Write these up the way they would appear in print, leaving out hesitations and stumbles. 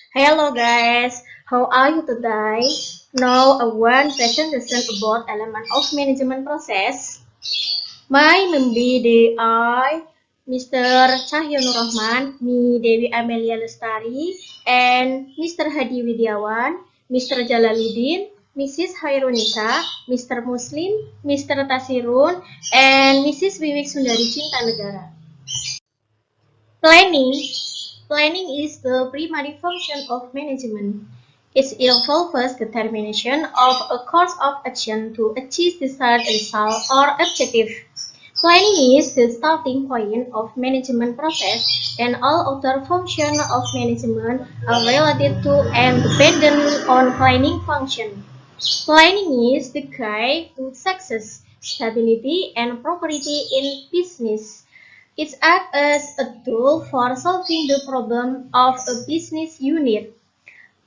Hello guys, how are you today? Now a one presentation about element of management process. My memberi I, Mr. Cahyono Rahman, me Dewi Amelia Lestari, and Mr. Hadi Widiawan, Mr. Jalaluddin, Mrs. Hairunisa, Mr. Muslim, Mr. Tasirun, and Mrs. Wiwik Sundari Cinta Negara. Planning. Planning is the primary function of management. It involves determination of a course of action to achieve desired result or objective. Planning is the starting point of management process, and all other functions of management are related to and dependent on planning function. Planning is the key to success, stability, and prosperity in business. It acts as a tool for solving the problem of a business unit.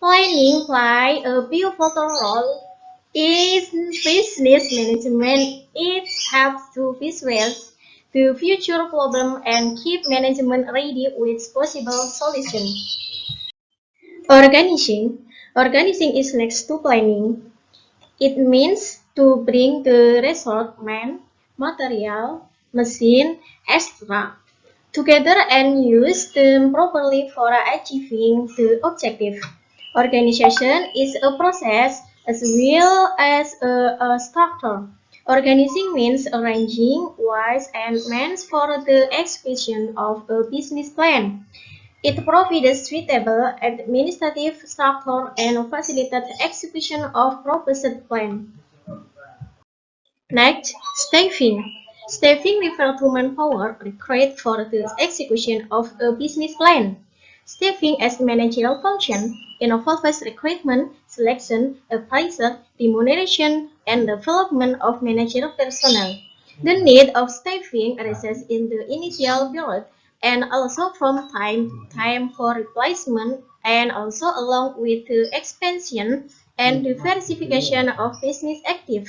Planning plays a pivotal role in business management. It helps to visualize the future problem and keep management ready with possible solutions. Organizing. Organizing is next to planning. It means to bring the resource man, material, machine, etc. together and use them properly for achieving the objective. Organization is a process as well as a structure. Organizing means arranging ways and means for the execution of a business plan. It provides suitable administrative structure and facilitates execution of proposed plan. Next, staffing. Staffing refers to manpower required for the execution of a business plan. Staffing as managerial function involves recruitment, selection, appraisal, remuneration, and development of managerial personnel. The need of staffing arises in the initial period and also from time to time for replacement and also along with the expansion and diversification of business active.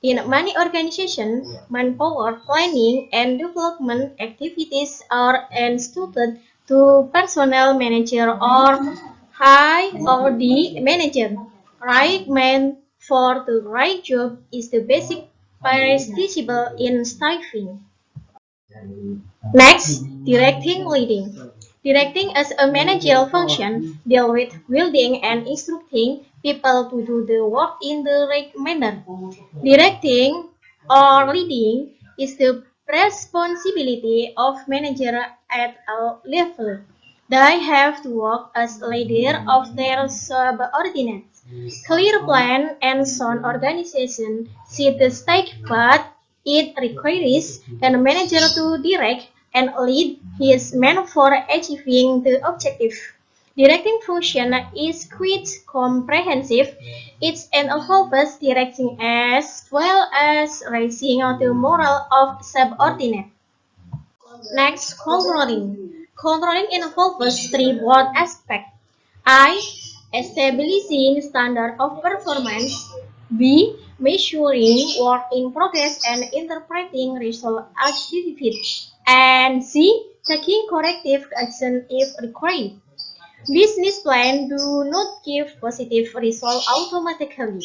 In many organizations, manpower planning and development activities are instituted to personnel manager or high or the manager. Right man for the right job is the basic principle in staffing. Next, directing leading. Directing as a managerial function deal with building and instructing people to do the work in the right manner. Directing or leading is the responsibility of manager at all levels. They have to work as leader of their subordinates. Clear plan and sound organization set the stake path. It requires a manager to direct and lead his men for achieving the objective. Directing function is quite comprehensive. It involves directing as well as raising the morale of subordinates. Next, controlling. Controlling involves three broad aspects. I. Establishing standard of performance. B. Measuring work in progress and interpreting result achieved. And C. Taking corrective action if required. Business plans do not give positive results automatically.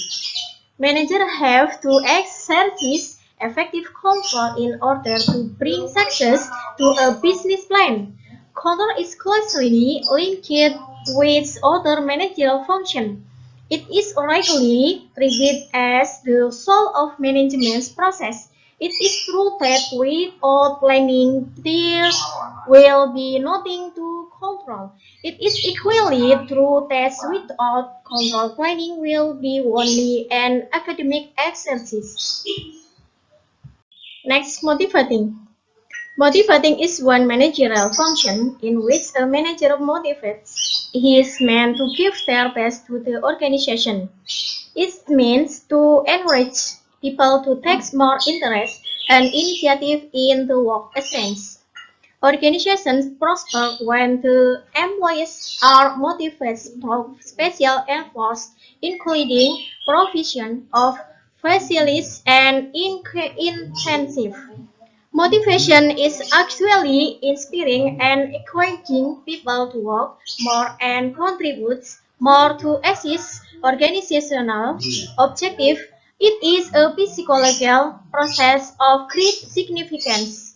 Managers have to exercise effective control in order to bring success to a business plan. Control is closely linked with other managerial functions. It is rightly treated as the soul of management's process. It is true that without planning there will be nothing to control. It is equally true that without control planning will be only an academic exercise. Next, motivating. Motivating is one managerial function in which a manager motivates his men to give their best to the organization. It means to encourage people to take more interest and initiative in the work assigned. Organizations prosper when the employees are motivated through special efforts, including provision of facilities and incentives. Motivation is actually inspiring and encouraging people to work more and contribute more to assist organizational objective. It is a psychological process of great significance.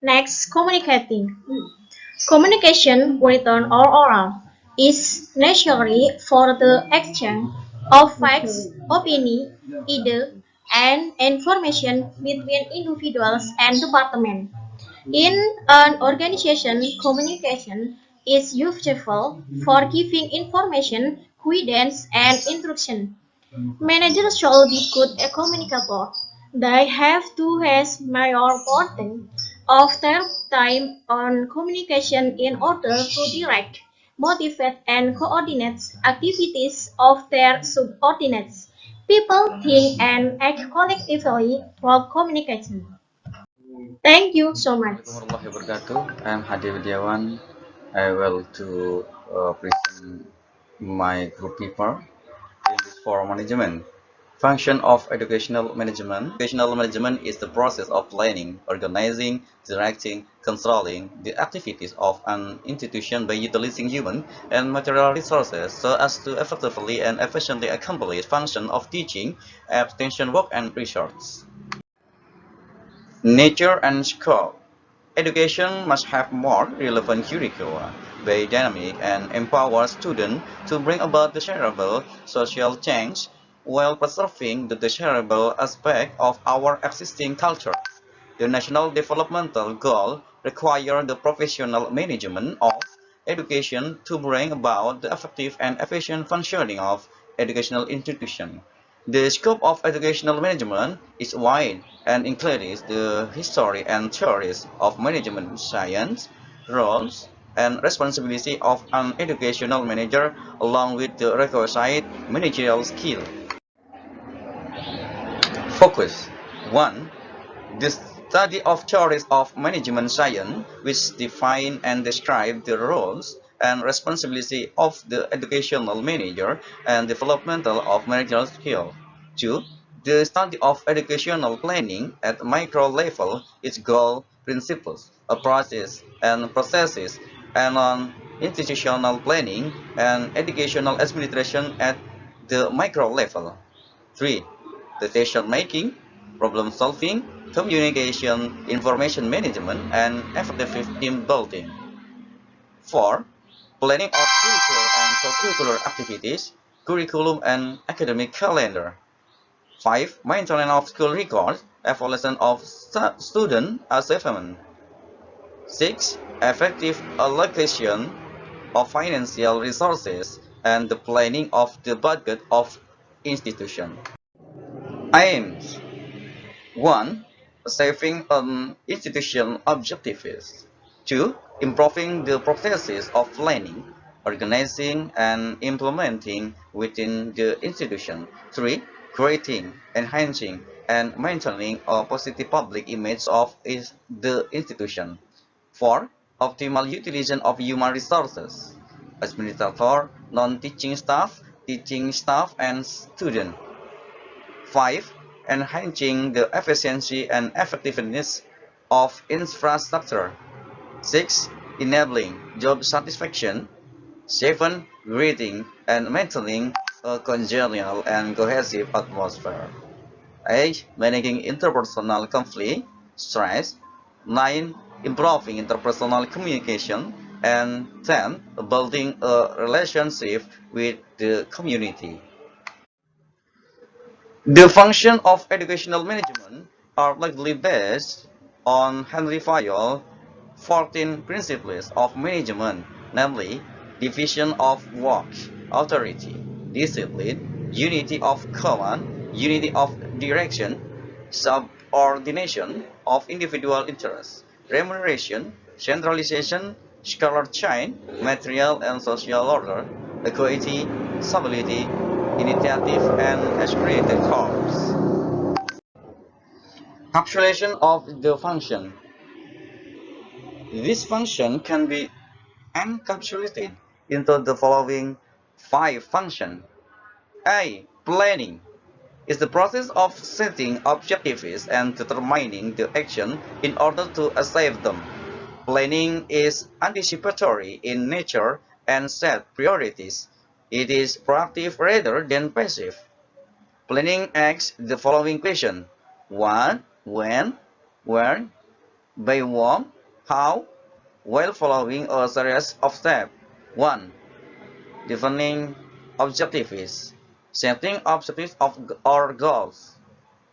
Next, communicating. Communication, written or oral, is necessary for the exchange of facts, opinion, ideas, and information between individuals and departments. In an organization, communication is useful for giving information, guidance, and instruction. Managers should be good communicators. They have to have major portion of their time on communication in order to direct, motivate, and coordinate activities of their subordinates. People think and act collectively through communication. Thank you so much. Assalamualaikum warahmatullahi wabarakatuh. I'm Hadi Widiawan. I will to present my group paper in this for management. Function of educational management. Educational management is the process of planning, organizing, directing, controlling the activities of an institution by utilizing human and material resources so as to effectively and efficiently accomplish function of teaching, extension work, and research. Nature and scope. Education must have more relevant curricula, be dynamic and empower students to bring about desirable social change while preserving the desirable aspect of our existing culture. The national developmental goal requires the professional management of education to bring about the effective and efficient functioning of educational institutions. The scope of educational management is wide and includes the history and theories of management science, roles, and responsibility of an educational manager along with the requisite managerial skill. Focus 1. The study of theories of management science, which define and describe the roles and responsibility of the educational manager and developmental of managerial skill. 2. The study of educational planning at micro level, its goal, principles, approaches, and processes, and on institutional planning and educational administration at the micro level. 3. Decision-making, problem-solving, communication, information management, and effective team building. 4. Planning of curricular and co-curricular activities, curriculum and academic calendar. 5. Maintenance of school records, evaluation of student assessment. 6. Effective allocation of financial resources and the planning of the budget of institution. Aims 1. Saving an institution objectives. 2. Improving the processes of planning, organizing, and implementing within the institution. 3. Creating, enhancing, and maintaining a positive public image of the institution. 4. Optimal utilization of human resources. Administrator, non-teaching staff, teaching staff, and student. 5. Enhancing the efficiency and effectiveness of infrastructure. 6. Enabling job satisfaction. 7. Creating and maintaining a congenial and cohesive atmosphere. 8. Managing interpersonal conflict, stress. 9. Improving interpersonal communication. And 10. Building a relationship with the community. The function of educational management are likely based on Henry Fayol 14 principles of management, namely division of work, authority, discipline, unity of command, unity of direction, subordination of individual interests, remuneration, centralization, scholar chain, material and social order, equity, stability, initiative, and aspirated goals. Capsulation of the function. This function can be encapsulated into the following 5 functions. A. Planning. is the process of setting objectives and determining the action in order to achieve them. Planning is anticipatory in nature and set priorities. It is proactive rather than passive. Planning asks the following question: what, when, where, by whom, how, while following a series of steps. 1. Defining objectives. Setting objectives or goals.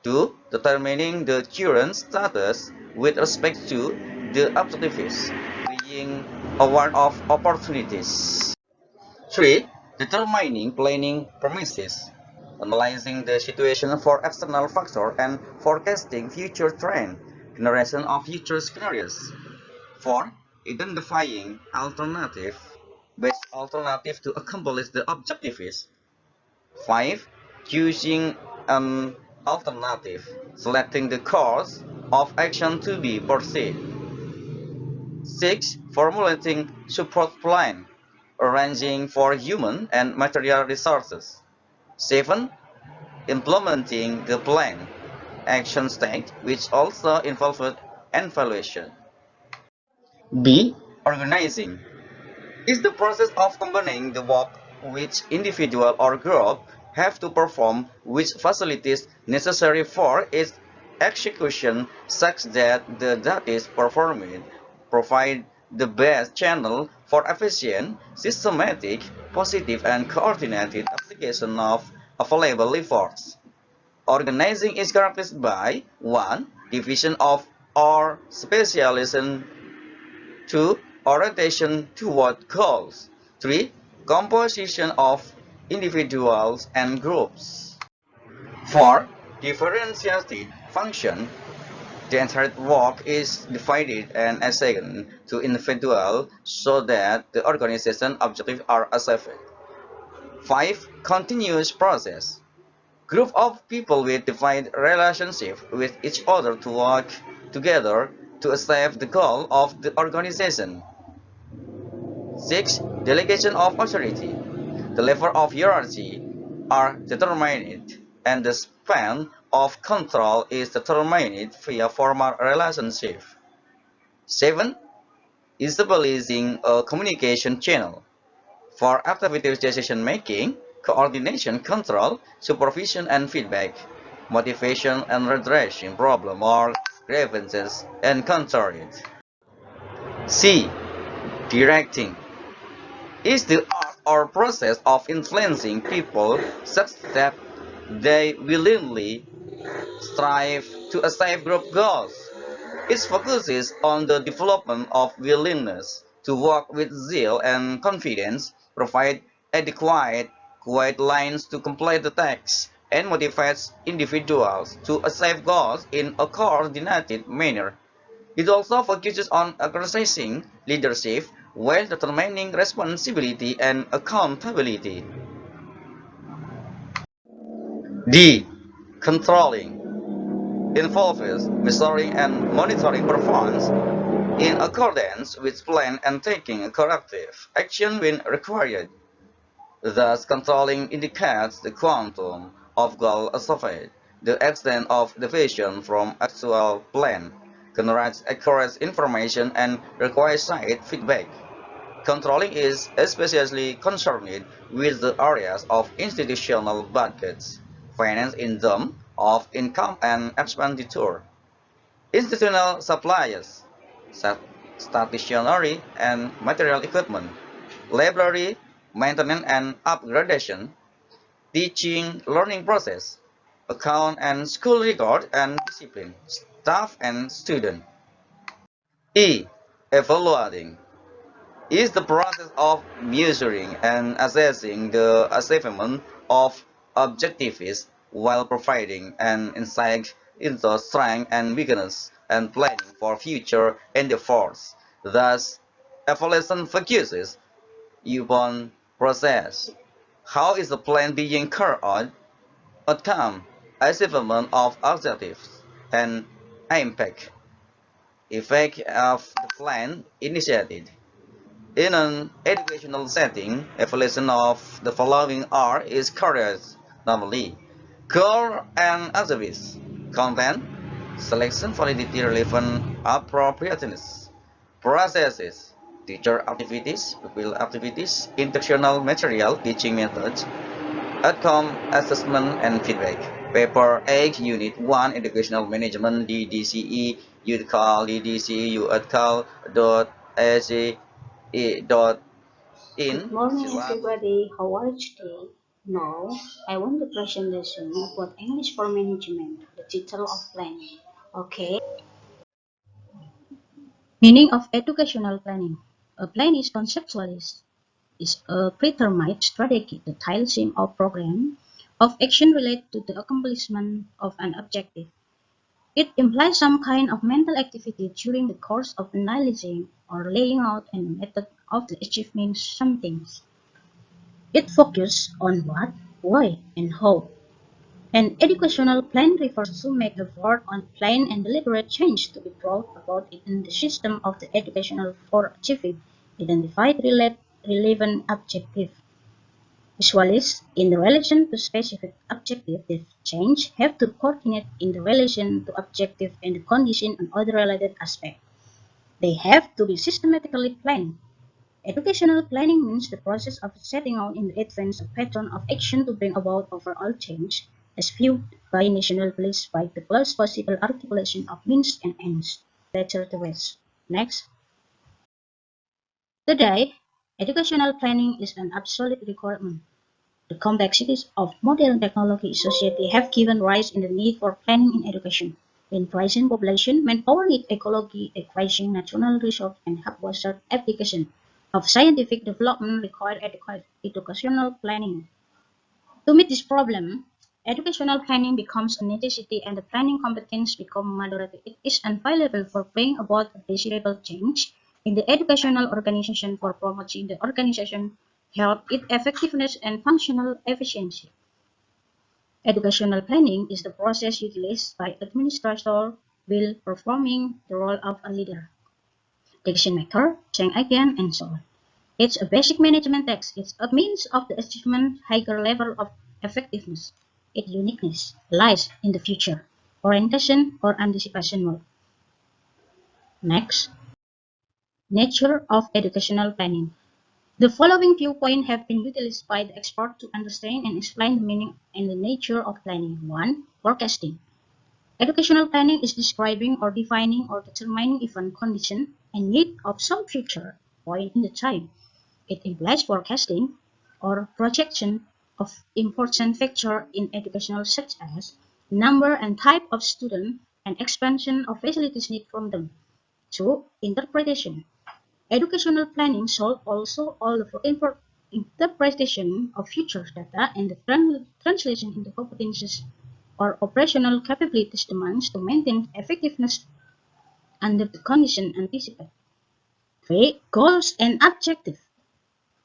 2. Determining the current status with respect to the objectives. Being aware of opportunities. 3. Determining planning premises. Analyzing the situation for external factors and forecasting future trend. Generation of future scenarios. 4. Identifying best alternative to accomplish the objectives. 5. Choosing an alternative, selecting the course of action to be pursued. 6. Formulating support plan, arranging for human and material resources. 7. Implementing the plan, action stage, which also involved evaluation. B. Organizing is the process of combining the work which individual or group have to perform with facilities necessary for its execution such that the duties performed provide the best channel for efficient, systematic, positive and coordinated application of available efforts. Organizing is characterized by 1. Division of or specialization. 2. Orientation toward goals. 3. Composition of individuals and groups. 4. Differentiated function. The entire work is divided and assigned to individuals so that the organization objectives are achieved. 5. Continuous process. Group of people with defined relationship with each other to work together to achieve the goal of the organization. 6. Delegation of authority. The level of hierarchy are determined, and the span of control is determined via formal relationship. 7. Establishing a communication channel for active decision making, coordination, control, supervision and feedback, motivation and redressing problem or grievances encountered. C. Directing is the art or process of influencing people such that they willingly strive to achieve group goals. It focuses on the development of willingness to work with zeal and confidence, provide adequate guidelines to complete the tasks, and motivates individuals to achieve goals in a coordinated manner. It also focuses on exercising leadership while determining responsibility and accountability. D. Controlling involves measuring and monitoring performance in accordance with plan and taking corrective action when required. Thus, controlling indicates the quantum of goal achieved, the extent of deviation from actual plan, generates accurate information and requires site feedback. Controlling is especially concerned with the areas of institutional budgets, finance in terms of income and expenditure, institutional supplies, stationery and material equipment, library maintenance and upgradation, teaching learning process, account and school record and discipline, staff and student. E. Evaluating is the process of measuring and assessing the achievement of objectives while providing an insight into strengths and weaknesses and planning for future endeavors. Thus, evaluation focuses upon process. How is the plan being carried out? Outcome, achievement of objectives, and impact, effect of the plan initiated. In an educational setting, evaluation of the following are is carried normally. Core and activities. Content, selection, validity, relevant, appropriateness. Processes, teacher activities, pupil activities, instructional material, teaching methods, outcome assessment and feedback. Paper 8, Unit 1, Educational Management, DDCE, UDCAL, DDCE, UDCAL, .ac, dot Good in, morning, Silakan. everybody. How are you today? Now, I want to present lesson about English for Management, the title of planning. Okay. Meaning of educational planning. A plan is conceptualized is a predetermined strategy, the theme or program of action related to the accomplishment of an objective. It implies some kind of mental activity during the course of analyzing or laying out a method of the achievement of something. It focuses on what, why, and how. An educational plan refers to make effort on plan and deliberate change to be brought about in the system of the educational for achieving identified relevant objective. Visualists, in relation to specific objective, this change have to coordinate in the relation to objective and the condition and other related aspects. They have to be systematically planned. Educational planning means the process of setting out in advance a pattern of action to bring about overall change, as viewed by national police by the close possible articulation of means and ends. Better the rest. Next. Today, educational planning is an absolute requirement. The complexities of modern technology society have given rise in the need for planning in education. In rising population, manpower need ecology, increasing natural resource, and haphazard application of scientific development require educational planning. To meet this problem, educational planning becomes a necessity and the planning competence become mandatory. It is invaluable for bringing about a desirable change in the educational organization for promoting the organization health, its effectiveness, and functional efficiency. Educational planning is the process utilized by administrators while performing the role of a leader, decision maker, change agent, and so on. It's a basic management text. It's a means of the achievement higher level of effectiveness. Its uniqueness lies in the future, orientation, or anticipation mode. Next, nature of educational planning. The following few points have been utilized by the expert to understand and explain the meaning and the nature of planning. 1. Forecasting. Educational planning is describing or defining or determining event condition and need of some future point in the time. It implies forecasting or projection of important factors in educational such as number and type of students and expansion of facilities needed from them. 2. Interpretation. Educational planning should also allow for interpretation of future data and the translation into competencies or operational capabilities demands to maintain effectiveness under the condition anticipated. 3. Goals and objectives.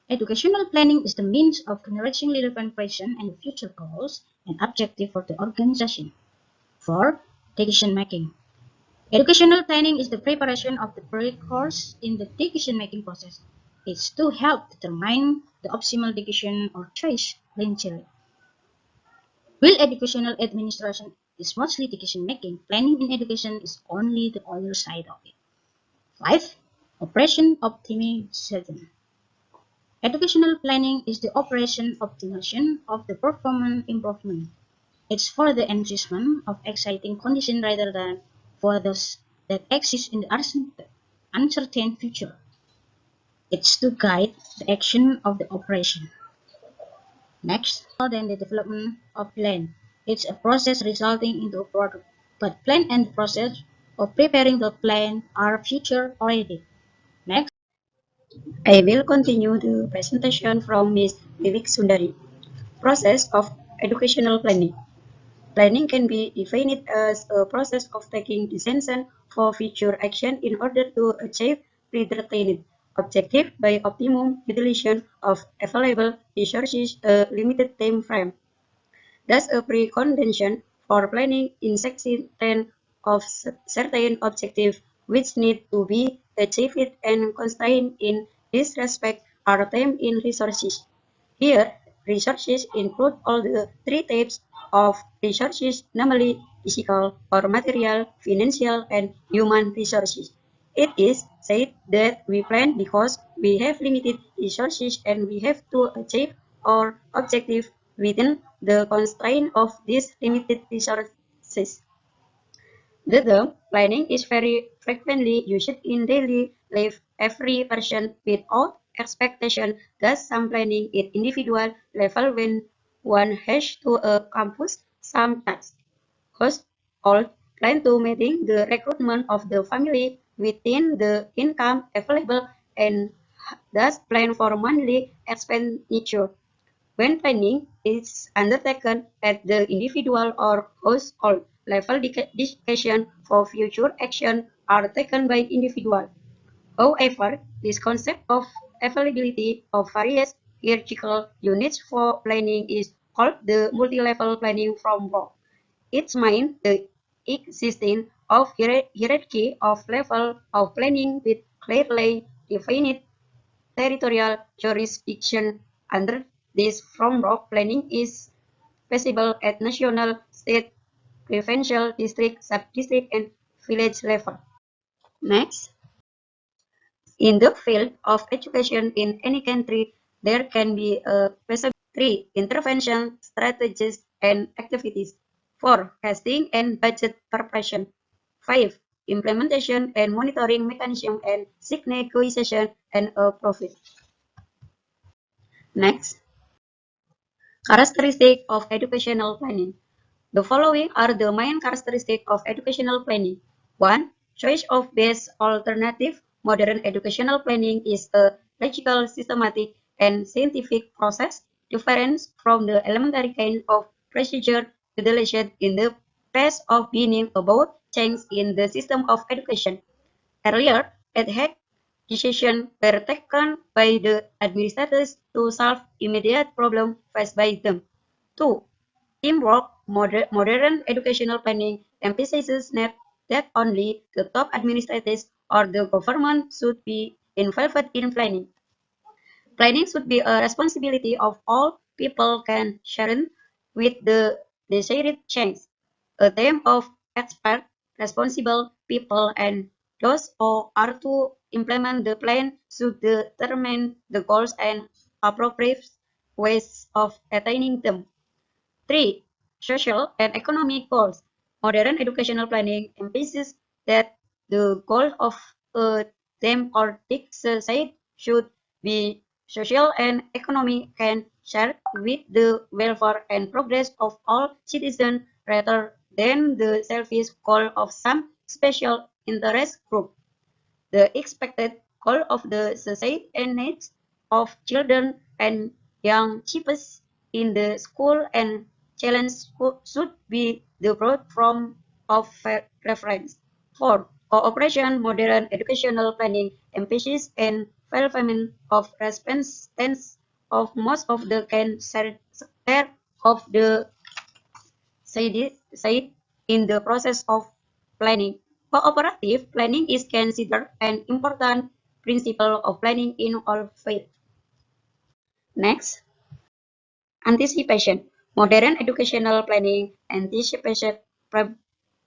Educational planning is the means of generating relevant present and future goals and objectives for the organization. 4. Decision making. Educational planning is the preparation of the pre-course in the decision-making process. It's to help determine the optimal decision or choice eventually. While educational administration is mostly decision-making, planning in education is only the other side of it. 5. Operation optimization. Educational planning is the operation optimization of the performance improvement. It's for the enrichment of exciting conditions rather than for those that exist in the uncertain future. It's to guide the action of the operation. Next, more than the development of plan. It's a process resulting into a product. But plan and the process of preparing the plan are future oriented. Next, I will continue the presentation from Ms. Vivek Sundari. Process of educational planning. Planning can be defined as a process of taking decisions for future action in order to achieve predetermined objective by optimum utilization of available resources a limited time frame. Thus, a precondition for planning in section 10 of certain objectives which need to be achieved and constrained in this respect are time in resources. Here, resources include all the three types of resources, namely physical or material, financial, and human resources. It is said that we plan because we have limited resources and we have to achieve our objective within the constraint of these limited resources. The term planning is very frequently used in daily life. Every person without expectation does some planning at individual level when one has to accomplish some task. Hosts all plan to meeting the recruitment of the family within the income available and thus plan for monthly expenditure. When planning is undertaken at the individual or household level, decisions for future action are taken by individual. However, this concept of availability of various hierarchical units for planning is called the multi-level planning framework. It means the existence of hierarchy of level of planning with clearly defined territorial jurisdiction. Under this framework, planning is feasible at national, state, provincial, district, sub-district, and village level. Next, in the field of education in any country, there can be a feasibility. 3. Intervention strategies and activities. 4. Casting and budget preparation. 5. Implementation and monitoring mechanism, and 6. Negotiation and profit. Next, characteristics of educational planning. The following are the main characteristics of educational planning. 1. Choice of best alternative. Modern educational planning is a logical, systematic, and scientific process, different from the elementary kind of procedure utilized in the past of beginning about change in the system of education. Earlier, ad hoc decisions were taken by the administrators to solve immediate problems faced by them. 2. Teamwork. Modern educational planning emphasizes not that only the top administrators or the government should be involved in planning. Planning should be a responsibility of all people concerned with the desired change. A team of expert, responsible people, and those who are to implement the plan should determine the goals and appropriate ways of attaining them. 3. Social and economic goals. Modern educational planning emphasizes that the goal of a democratic society should be social and economic concerned with the welfare and progress of all citizens rather than the selfish goal of some special interest group. The expected goal of the society and needs of children and young shepherds in the school and challenge should be the broad form of reference. 4. Cooperation. Modern educational planning emphasis and fulfillment of responses of most of the concerned sectors of the said in the process of planning. Cooperative planning is considered an important principle of planning in all fields. Next, anticipation. Modern educational planning anticipates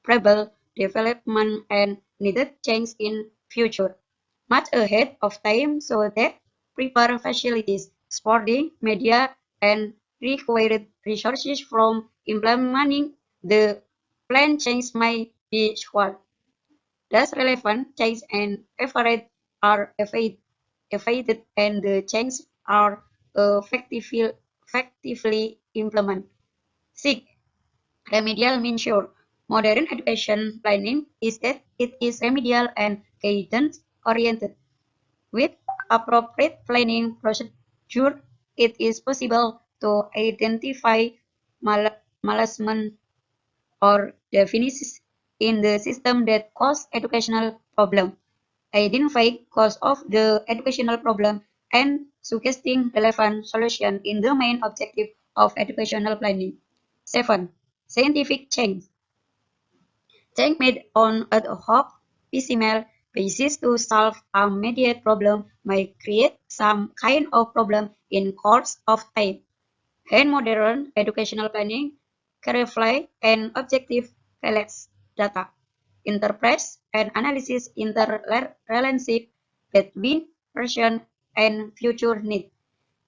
probable development and needed change in future, much ahead of time so that prepare facilities, supporting media, and required resources from implementing the plan change may be short. Thus relevant change and effort are evaded and the changes are effectively implemented. 6. Remedial measure. Modern education planning is that it is remedial and guidance oriented. With appropriate planning procedure, it is possible to identify malazement or deficiencies in the system that cause educational problem, identify cause of the educational problem, and suggesting relevant solution in the main objective of educational planning. 7. Scientific change. Change made on ad hoc, piecemeal basis to solve a immediate problem may create some kind of problem in course of time. And modern educational planning carefully and objective collects data, interprets and analyzes interrelationship between present and future need.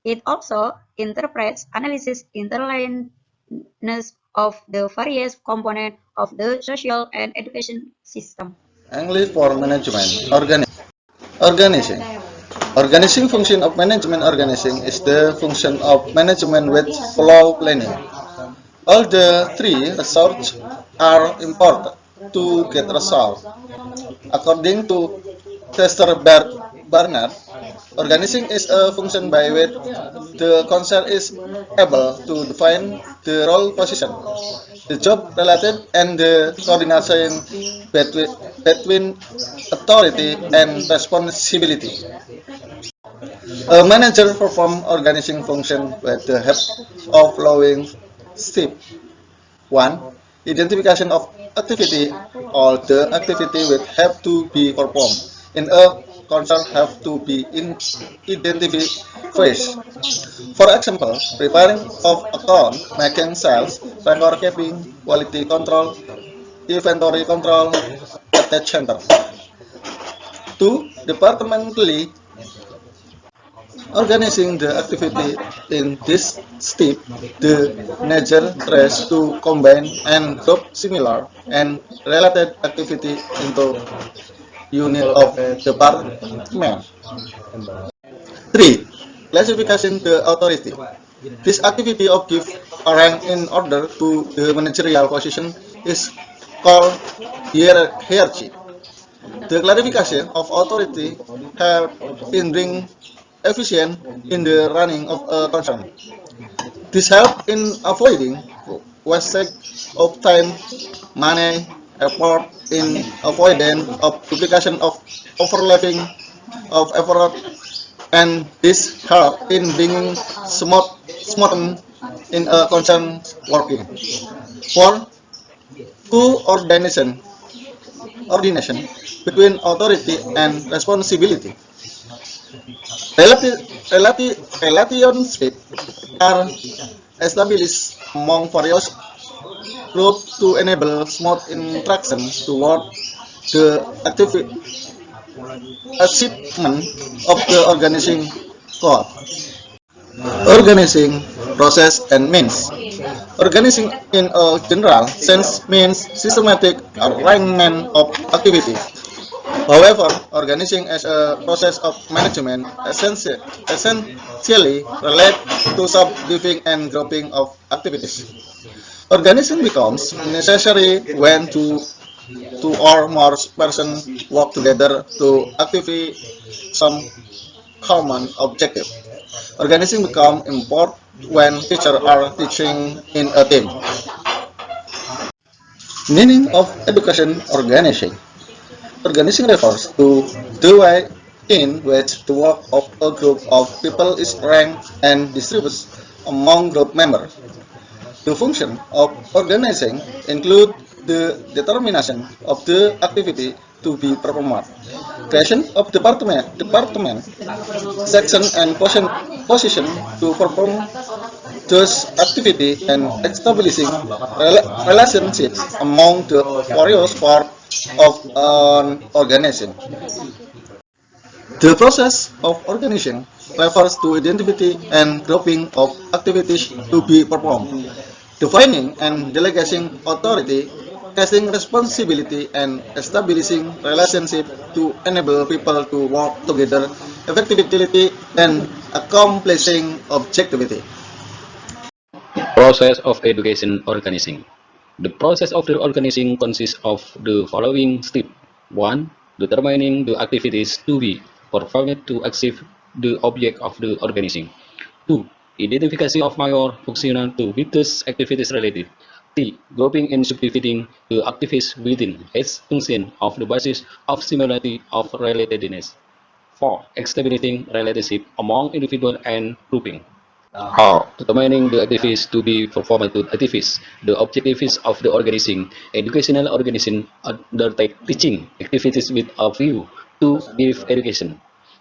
It also interprets, analyzes interlinkedness of the various components of the social and education system. English for management. Organizing. Organizing function of management organizing is the function of management with flow planning. All the three resorts are important to get results. According to Tester Barnard, organizing is a function by which the concern is able to define the role position, the job related, and the coordination between authority and responsibility. A manager performs organizing function with the help of following steps. 1. Identification of activity. All the activity will have to be performed in a concern have to be identified first. For example, preparing of account, making sales, record keeping, quality control, inventory control, etc. 2. Departmentally organizing the activity in this step, the manager tries to combine and group similar and related activity into unit of department. 3. Classification the authority. This activity of give a rank in order to the managerial position is called hierarchy. The clarification of authority help in bring efficient in the running of a concern. This help in avoiding wastage of time, money, effort in avoidance of duplication of overlapping of effort, and this help in bringing smooth in a concern working. 4. Coordination between authority and responsibility. Relationships are established among various groups to enable smooth interaction toward the achievement of the organizing goal. Organizing process and means. Organizing in a general sense means systematic arrangement of activity. However, organizing as a process of management essentially relates to subdividing and grouping of activities. Organizing becomes necessary when two or more persons work together to achieve some common objective. Organizing becomes important when teachers are teaching in a team. Meaning of education organizing. Organizing refers to the way in which the work of a group of people is ranked and distributed among group members. The function of organizing include the determination of the activity to be performed, creation of department, section and position to perform those activity, and establishing relationships among the various parts of an organization. The process of organizing refers to identity and grouping of activities to be performed, defining and delegating authority, casting responsibility, and establishing relationship to enable people to work together effectively and accomplishing objectivity. Process of education organizing. The process of the organizing consists of the following steps. 1. Determining the activities to be performed to achieve the object of the organizing. 2. Identification of major functional to which activities related. 3. Grouping and subdividing the activities within each function of the basis of similarity of relatedness. 4. Establishing relationship among individual and grouping. How determining the activities to be performed to activities. The objectives of the organizing. Educational organization undertake teaching activities with a view to give education.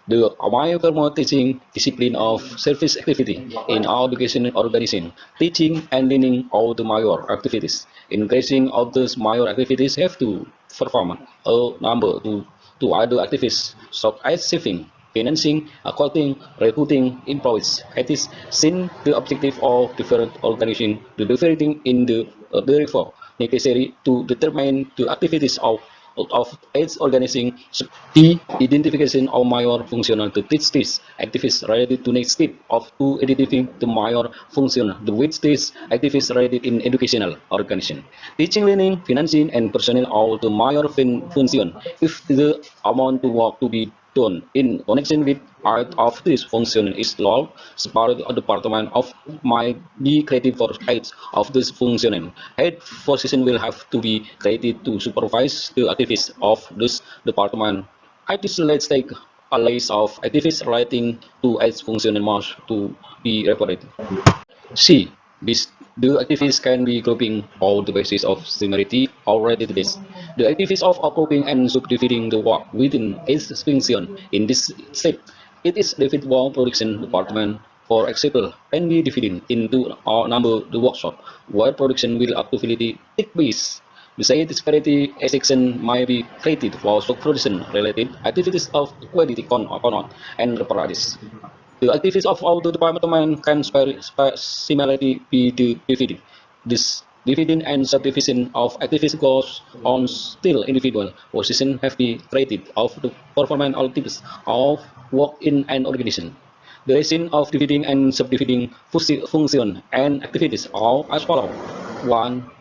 The Amaya teaching discipline of service activity in our education organization, teaching and learning all the major activities. Increasing of those major activities have to perform a number to other activities such as saving, financing, accounting, recruiting employees. It is seen the objective of different organization, the different in the reform necessary to determine the activities of its organizing the identification of major functional to teach this activities related to next step of to identifying the major function the which this activities related in educational organization. Teaching, learning, financing, and personnel are the major function. If the amount of work to be done in connection with part of this function is low, separate department of might be created for height of this function. Head position will have to be created to supervise the activities of this department. It is let's take a list of activities relating to its function must to be reported. C. This, the activities can be grouping on the basis of similarity already to this. The activities of grouping and subdividing the work within its function. In this step, it is divided one production department, for example, can be divided into a number the workshop where production will activity take place. Besides disparity, a section might be created for production related activities of quality control and reparations. The activities of all the department can similarly be divided. This dividing and subdivision of activities goes on still individual position have been created of the performance activities of work in an organization. The reason of dividing and subdividing function and activities are as follows. 1.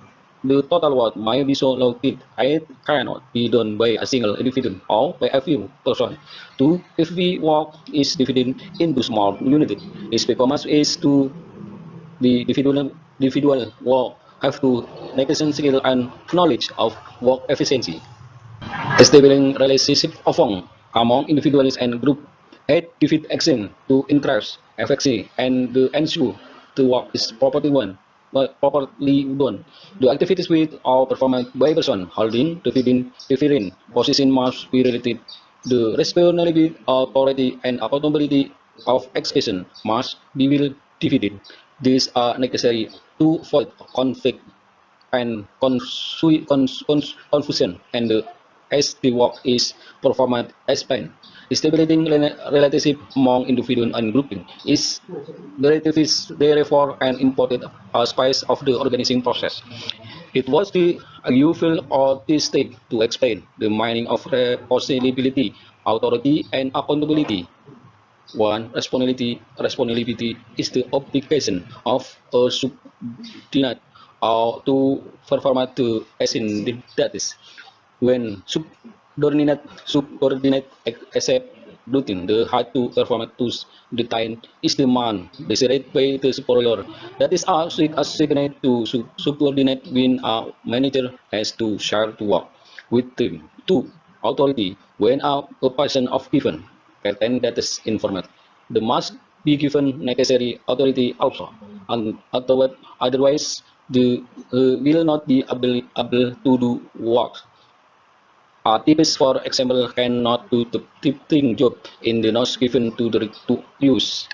The total work might be so low that it cannot be done by a single individual or by a few persons. 2. If the work is divided into small units, its performance is to the individual work have to negation skill and knowledge of work efficiency. Establishing relationship among individuals and group aid defeat action to increase efficiency and to ensure the work is properly done. The activities with or performed by person holding different position must be related. The responsibility, authority, and accountability of expression must be well divided. These are necessary to avoid conflict and confusion and as the work is performed as planned. Establishing relationship among individual and grouping is therefore an important aspect of the organizing process. It was the useful or this step to explain the meaning of responsibility, authority, and accountability. 1. Responsibility is the obligation of a subordinate or to perform the action that is when subordinate accept routine the hard to perform to the time is the man decided by the superior that is assigned to subordinate when a manager has to share to work with them. 2. Authority when a person of given pattern that is informed the must be given necessary authority also and otherwise the will not be able to do work. Types, for example, cannot do the teaching job in the notes given to the to use.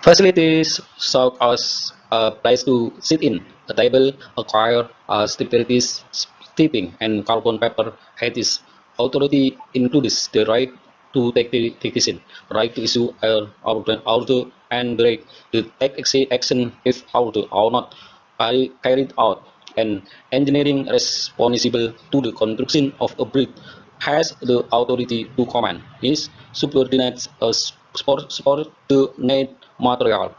Facilities such as a place to sit in, a table, a chair, stipulates, steeping, and carbon paper had its authority includes the right to take the decision, right to issue order and break to take action if order or not carried out, and engineering responsible to the construction of a bridge has the authority to command his subordinates support the need material,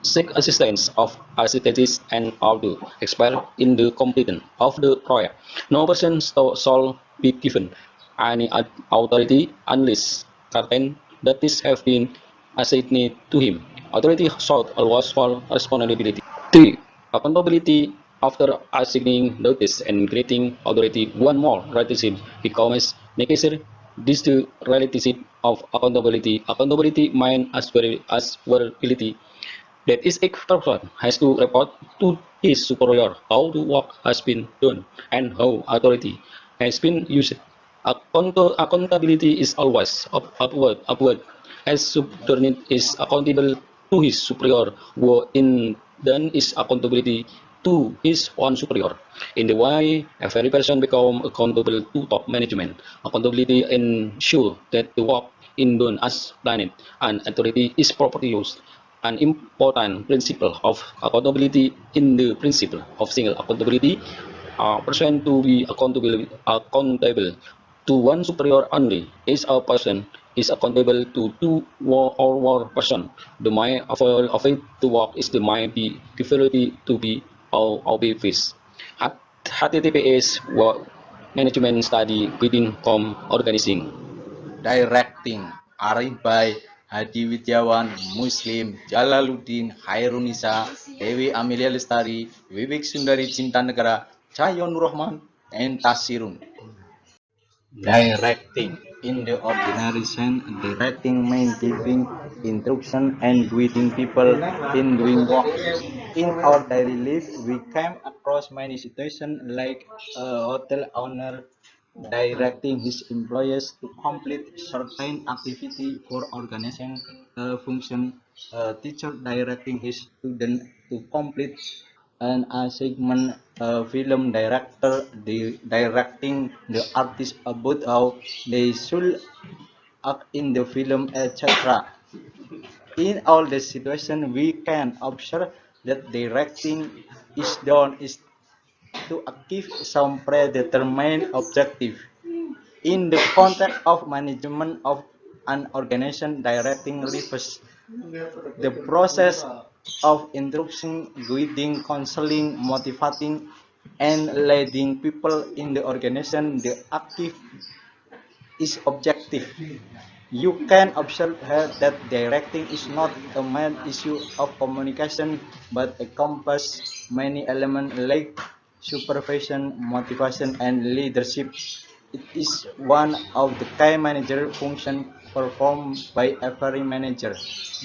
seek assistance of architects and order expert in the completion of the project. No person shall be given any authority unless certain that this have been assigned to him. Authority shall always fall responsibility. 3. Accountability after assigning notice and granting authority one more relationship becomes necessary. This the relationship of accountability. Accountability means asperability that is each person has to report to his superior how the work has been done and how authority has been used. Accountability is always upward, as subordinate is accountable to his superior, who in then is accountability to his own superior. In the way, every person become accountable to top management. Accountability ensure that the work is done as planned and authority is properly used. An important principle of accountability in the principle of single accountability, a person to be accountable to one superior only is a person is accountable to two or more person. The mind of it to work is the mind be difficulty to be or be fixed. HTTPS management study within organizing. Directing Arif by Hadi Widjawan, Muslim, Jalaluddin, Hairunisa, Dewi Amelia Lestari, Vivek Sundari Cinta Negara, Cahyon Rahman, and Tasirun. Directing in the ordinary sense, directing means giving instruction and guiding people in doing work. In our daily life, we come across many situations like a hotel owner directing his employees to complete certain activity for organization function, a teacher directing his student to complete an assignment, a film director directing the artist about how they should act in the film, etc. In all the situations, we can observe that directing is done is to achieve some predetermined objective. In the context of management of an organization, directing refers the process of instruction, guiding, counseling, motivating, and leading people in the organization. The active is objective. You can observe here that directing is not a main issue of communication, but encompasses many elements like supervision, motivation, and leadership. It is one of the key manager functions performed by every manager.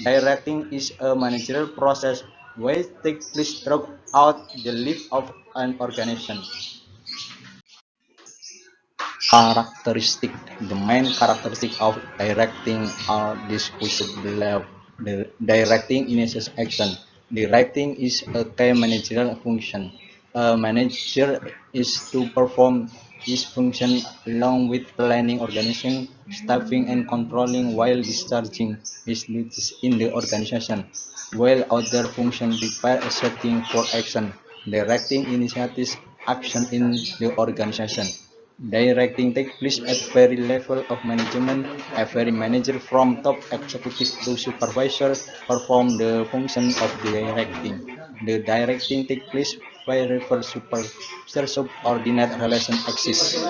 Directing is a managerial process which takes place throughout the life of an organization. Characteristic. The main characteristic of directing are discussed below. The directing initiates action. Directing is a key managerial function. A manager is to perform this function along with planning, organizing, staffing, and controlling while discharging his duties in the organization, while other functions require a setting for action. Directing initiates action in the organization. Directing takes place at every level of management. Every manager from top executive to supervisor perform the function of directing. The directing takes place wherever supervisor subordinate relation exists.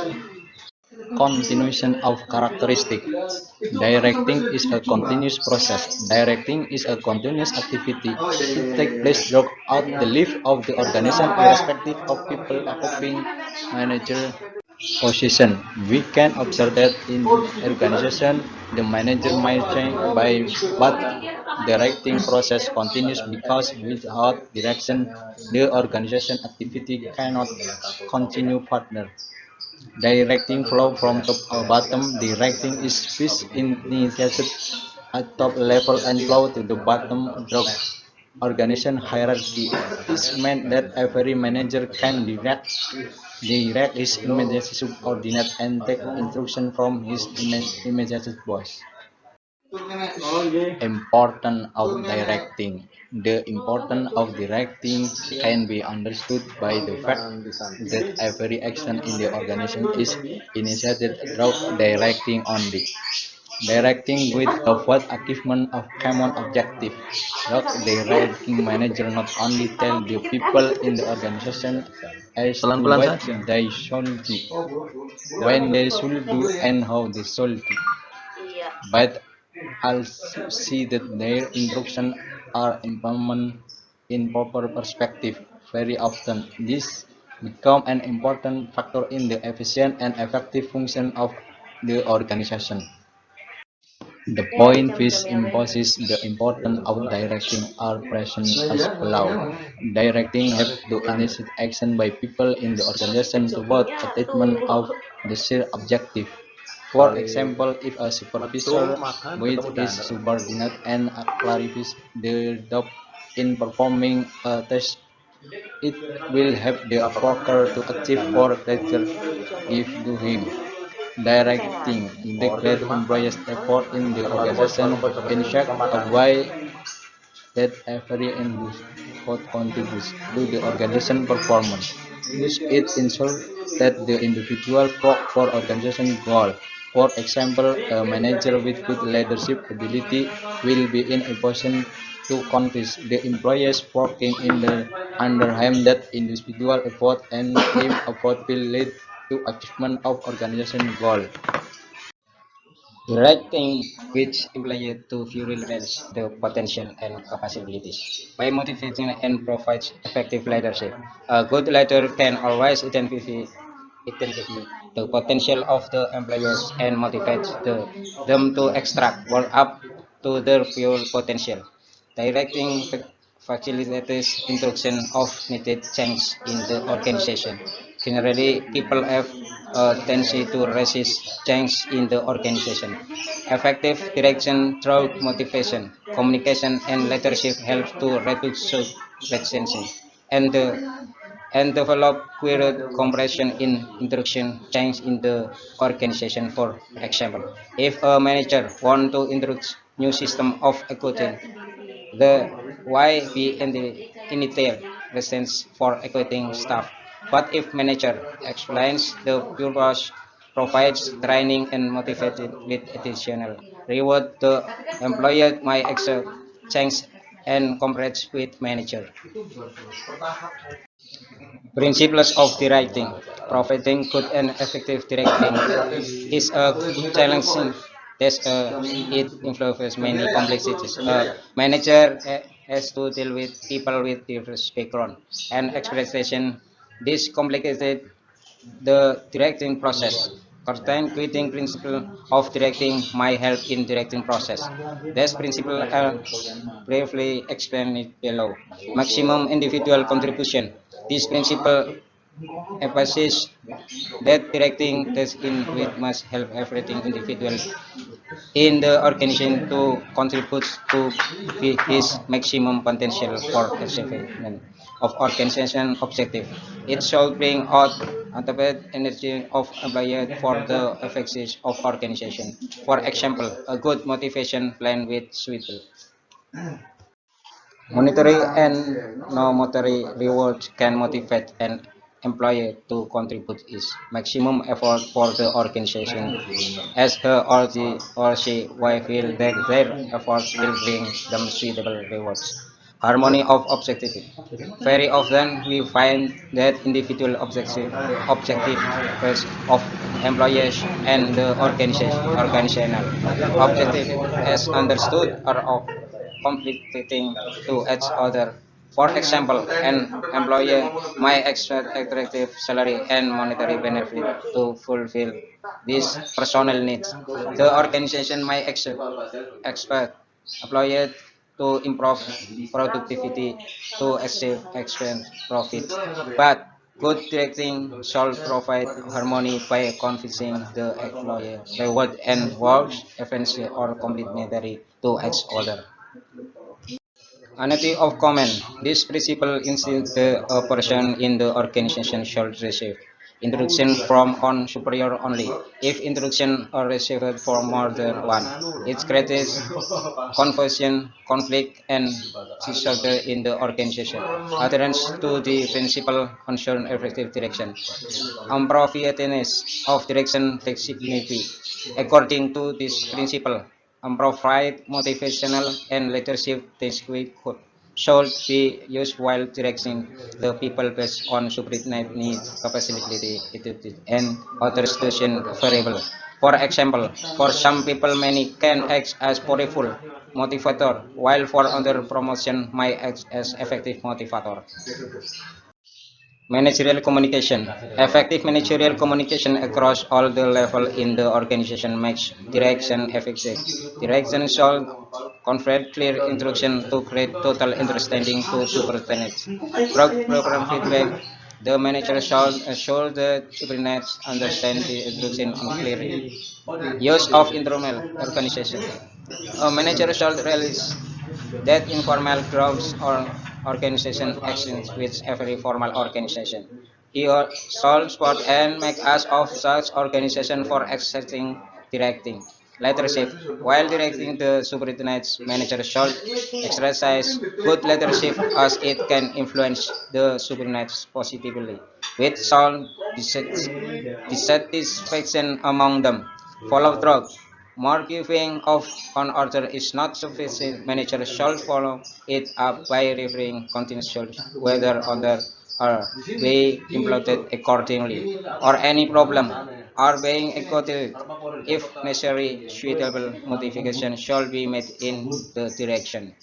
Continuation of characteristic. Directing is a continuous process. Directing is a continuous activity. It takes place throughout the life of the organization irrespective of people occupying manager position. We can observe that in organization, the manager might change by, but the directing process continues because without direction, the organization activity cannot continue further. Directing flow from top to bottom. Directing is fish initiated at top level and flow to the bottom through organization hierarchy. This meant that every manager can direct his immediate subordinate and take instruction from his immediate boss. Importance of directing. The importance of directing can be understood by the fact that every action in the organization is initiated through directing only. Directing with the what achievement of common objective. Thus, the directing manager not only tell the people in the organization as to Pelan-pelan what saja. they should do, when they should do, and how they should do, but also see that their instructions are implemented in proper perspective. Very often, this become an important factor in the efficient and effective function of the organization. The point which imposes the importance of directing are present as below. Directing have to initiate action by people in the organization toward attainment of the shared objective. For example, if a supervisor with his subordinate and clarifies the doubt in performing a test, it will help the worker to achieve or greater give to him. Directing integrate employees' effort in the organization in such a way that every input contributes to the organization performance. It ensures that the individual work for organization goal. For example, a manager with good leadership ability will be in a position to convince the employees working in the under him that individual effort and team effort will lead to achievement of organization goal. Directing which employee to fully realize the potential and capabilities by motivating and provides effective leadership. A good leader can always identify the potential of the employees and motivate them to extract work up to their full potential. Directing facilitates introduction of needed change in the organization. Generally, people have a tendency to resist change in the organization. Effective direction through motivation, communication, and leadership helps to reduce resistance and and develop period compression in introduction change in the organization. For example, if a manager want to introduce new system of accounting, the why be in the initial resistance for equating staff. But if manager explains the purpose, provides training and motivated with additional reward, the employer might accept change and cooperate with manager. Principles of directing. Providing good and effective directing is a challenging task. It involves many complexities. A manager has to deal with people with diverse background and expectation. This complicated the directing process. Certain quitting principle of directing might help in directing process. This principle are briefly explained below. Maximum individual contribution. This principle emphasizes that directing task in which must help everything individual in the organization to contribute to his maximum potential for achievement of organization objective. It should bring out ultimate energy of employee for the effectiveness of organization. For example, a good motivation plan with suitable monetary and non-monetary rewards can motivate an employee to contribute his maximum effort for the organization, as or she will feel that their efforts will bring them suitable rewards. Harmony of objective. Very often we find that individual objectives of employees and the organizational objective as understood are of conflicting to each other. For example, an employee might expect attractive salary and monetary benefit to fulfill these personal needs. The organization might expect employees to improve productivity to achieve expense profit. But good directing should provide harmony by convincing the employee reward and works efficiency or complementary to each other. Unity of command. This principle insists a person in the organization should receive instruction from one superior only. If instruction are received from more than one, it creates confusion, conflict, and disorder in the organization. Adherence to the principle ensures effective direction. Appropriateness of direction flexibility. According to this principle, provide motivational and leadership techniques should be used while directing the people based on subordinate need, capacity, attitude, and other situation variable. For example, for some people many can act as powerful motivator, while for other promotion might act as effective motivator. Managerial communication. Effective managerial communication across all the levels in the organization makes direction effective. Direction should convey clear instruction to create total understanding to superintendents. Program feedback. The manager shall ensure that subordinates understand the instruction clearly. Use of informal organization. A manager shall release that informal groups or organization actions with every formal organization. He or shall support and make use of such organization for exercising directing leadership. While directing the subordinates, manager shall exercise good leadership as it can influence the subordinates positively, with sound dissatisfaction among them. Follow through. More giving of an order is not sufficient. Manager shall follow it up by referring continuously whether order are being implemented accordingly or any problem are being executed. If necessary, suitable modification shall be made in the direction.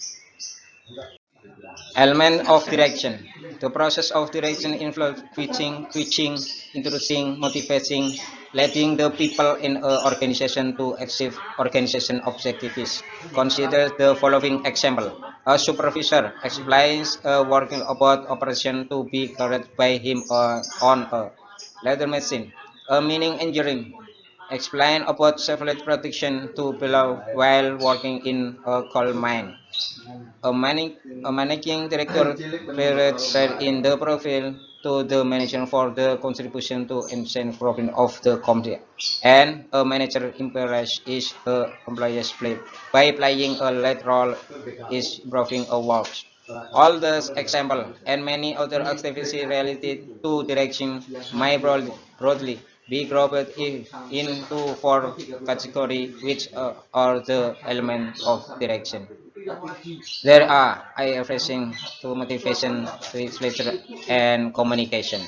Element of direction. The process of direction involves teaching, introducing, motivating, leading the people in an organization to achieve organization objectives. Consider the following example. A supervisor explains a working about operation to be carried by him on a leather machine. A mining engineer explain about safety protection to below while working in a coal mine. A managing director read in the profile to the manager for the contribution to enhance profit of the company, and a manager impresses his employees by playing a lead role is improving a work. All these example and many other activities related to direction may broadly be grouped into four categories, which are the elements of direction. There are eye refreshing to motivation, to literature, and communication.